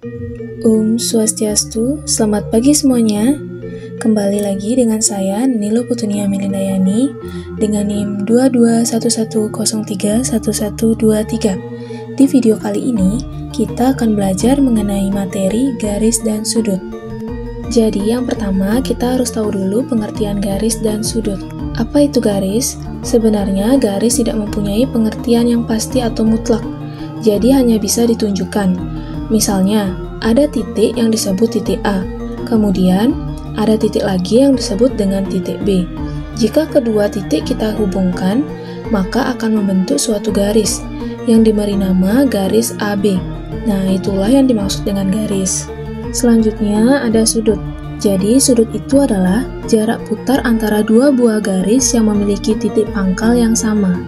Om Swastiastu, selamat pagi semuanya. Kembali lagi dengan saya, Nilo Putunia Melindayani, dengan NIM 2211031123. Di video kali ini, kita akan belajar mengenai materi garis dan sudut. Jadi yang pertama, kita harus tahu dulu pengertian garis dan sudut. Apa itu garis? Sebenarnya garis tidak mempunyai pengertian yang pasti atau mutlak, jadi hanya bisa ditunjukkan. Misalnya, ada titik yang disebut titik A, kemudian ada titik lagi yang disebut dengan titik B. Jika kedua titik kita hubungkan, maka akan membentuk suatu garis yang diberi nama garis AB. Nah, itulah yang dimaksud dengan garis. Selanjutnya ada sudut. Jadi, sudut itu adalah jarak putar antara dua buah garis yang memiliki titik pangkal yang sama.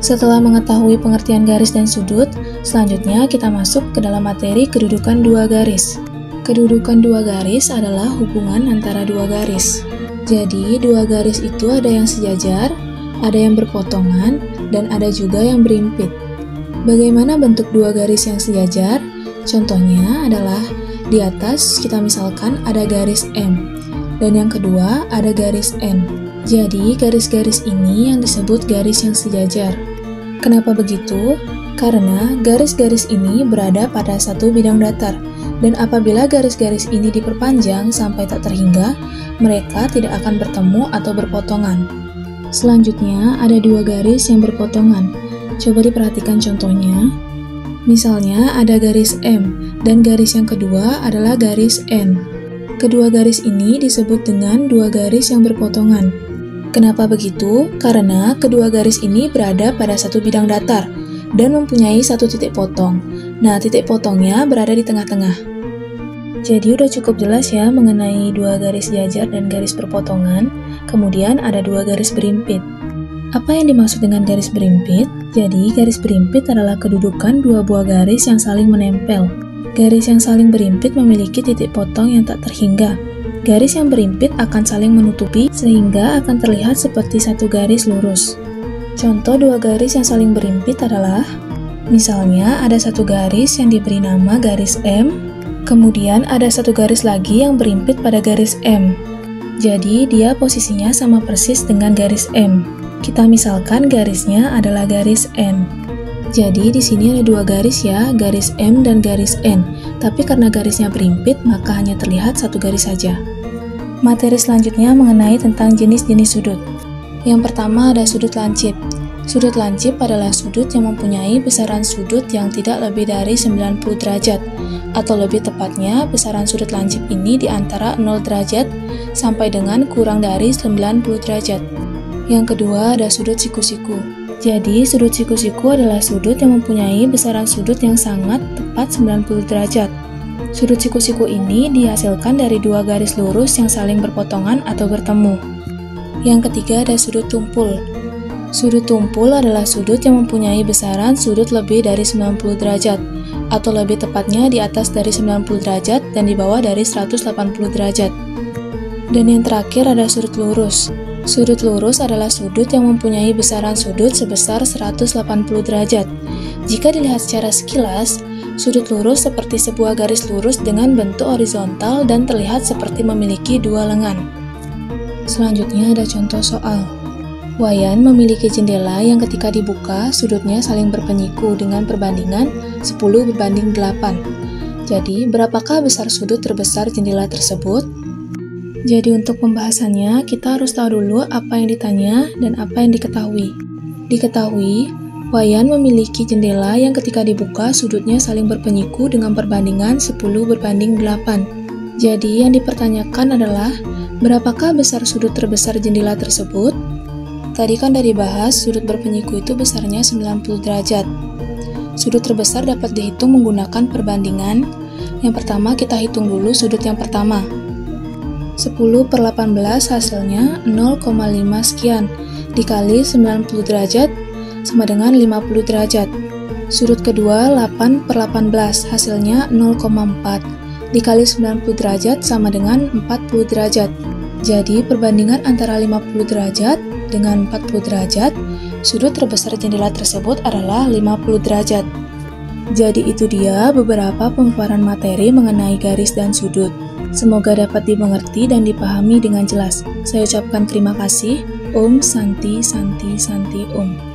Setelah mengetahui pengertian garis dan sudut, selanjutnya kita masuk ke dalam materi kedudukan dua garis. Kedudukan dua garis adalah hubungan antara dua garis. Jadi, dua garis itu ada yang sejajar, ada yang berpotongan, dan ada juga yang berimpit. Bagaimana bentuk dua garis yang sejajar? Contohnya adalah di atas kita misalkan ada garis M, dan yang kedua ada garis N. Jadi, garis-garis ini yang disebut garis yang sejajar. Kenapa begitu? Karena garis-garis ini berada pada satu bidang datar, dan apabila garis-garis ini diperpanjang sampai tak terhingga, mereka tidak akan bertemu atau berpotongan. Selanjutnya, ada dua garis yang berpotongan. Coba diperhatikan contohnya. Misalnya, ada garis M, dan garis yang kedua adalah garis N. Kedua garis ini disebut dengan dua garis yang berpotongan. Kenapa begitu? Karena kedua garis ini berada pada satu bidang datar dan mempunyai satu titik potong. Nah, titik potongnya berada di tengah-tengah. Jadi udah cukup jelas ya mengenai dua garis sejajar dan garis berpotongan. Kemudian ada dua garis berimpit. Apa yang dimaksud dengan garis berimpit? Jadi garis berimpit adalah kedudukan dua buah garis yang saling menempel. Garis yang saling berimpit memiliki titik potong yang tak terhingga. Garis yang berimpit akan saling menutupi sehingga akan terlihat seperti satu garis lurus. Contoh dua garis yang saling berimpit adalah, misalnya ada satu garis yang diberi nama garis M, kemudian ada satu garis lagi yang berimpit pada garis M. Jadi dia posisinya sama persis dengan garis M. Kita misalkan garisnya adalah garis N. Jadi di sini ada dua garis ya, garis M dan garis N. Tapi karena garisnya berimpit, maka hanya terlihat satu garis saja. Materi selanjutnya mengenai tentang jenis-jenis sudut. Yang pertama ada sudut lancip. Sudut lancip adalah sudut yang mempunyai besaran sudut yang tidak lebih dari 90 derajat, atau lebih tepatnya besaran sudut lancip ini di antara 0 derajat sampai dengan kurang dari 90 derajat. Yang kedua ada sudut siku-siku. Jadi, sudut siku-siku adalah sudut yang mempunyai besaran sudut yang sangat tepat 90 derajat. Sudut siku-siku ini dihasilkan dari dua garis lurus yang saling berpotongan atau bertemu. Yang ketiga ada sudut tumpul. Sudut tumpul adalah sudut yang mempunyai besaran sudut lebih dari 90 derajat, atau lebih tepatnya di atas dari 90 derajat dan di bawah dari 180 derajat. Dan yang terakhir ada sudut lurus. Sudut lurus adalah sudut yang mempunyai besaran sudut sebesar 180 derajat. Jika dilihat secara sekilas, sudut lurus seperti sebuah garis lurus dengan bentuk horizontal dan terlihat seperti memiliki dua lengan. Selanjutnya ada contoh soal. Wayan memiliki jendela yang ketika dibuka, sudutnya saling berpenyiku dengan perbandingan 10:8. Jadi, berapakah besar sudut terbesar jendela tersebut? Jadi untuk pembahasannya, kita harus tahu dulu apa yang ditanya dan apa yang diketahui. Diketahui, Wayan memiliki jendela yang ketika dibuka sudutnya saling berpenyiku dengan perbandingan 10:8. Jadi yang dipertanyakan adalah, berapakah besar sudut terbesar jendela tersebut? Tadi kan dari bahas sudut berpenyiku itu besarnya 90 derajat. Sudut terbesar dapat dihitung menggunakan perbandingan. Yang pertama kita hitung dulu sudut yang pertama. 10/18 hasilnya 0,5 sekian dikali 90 derajat sama dengan 50 derajat. Sudut kedua 8/18 hasilnya 0,4 dikali 90 derajat sama dengan 40 derajat. Jadi perbandingan antara 50 derajat dengan 40 derajat, sudut terbesar jendela tersebut adalah 50 derajat. Jadi itu dia beberapa pemaparan materi mengenai garis dan sudut. Semoga dapat dimengerti dan dipahami dengan jelas. Saya ucapkan terima kasih. Om Santi Santi Santi Om.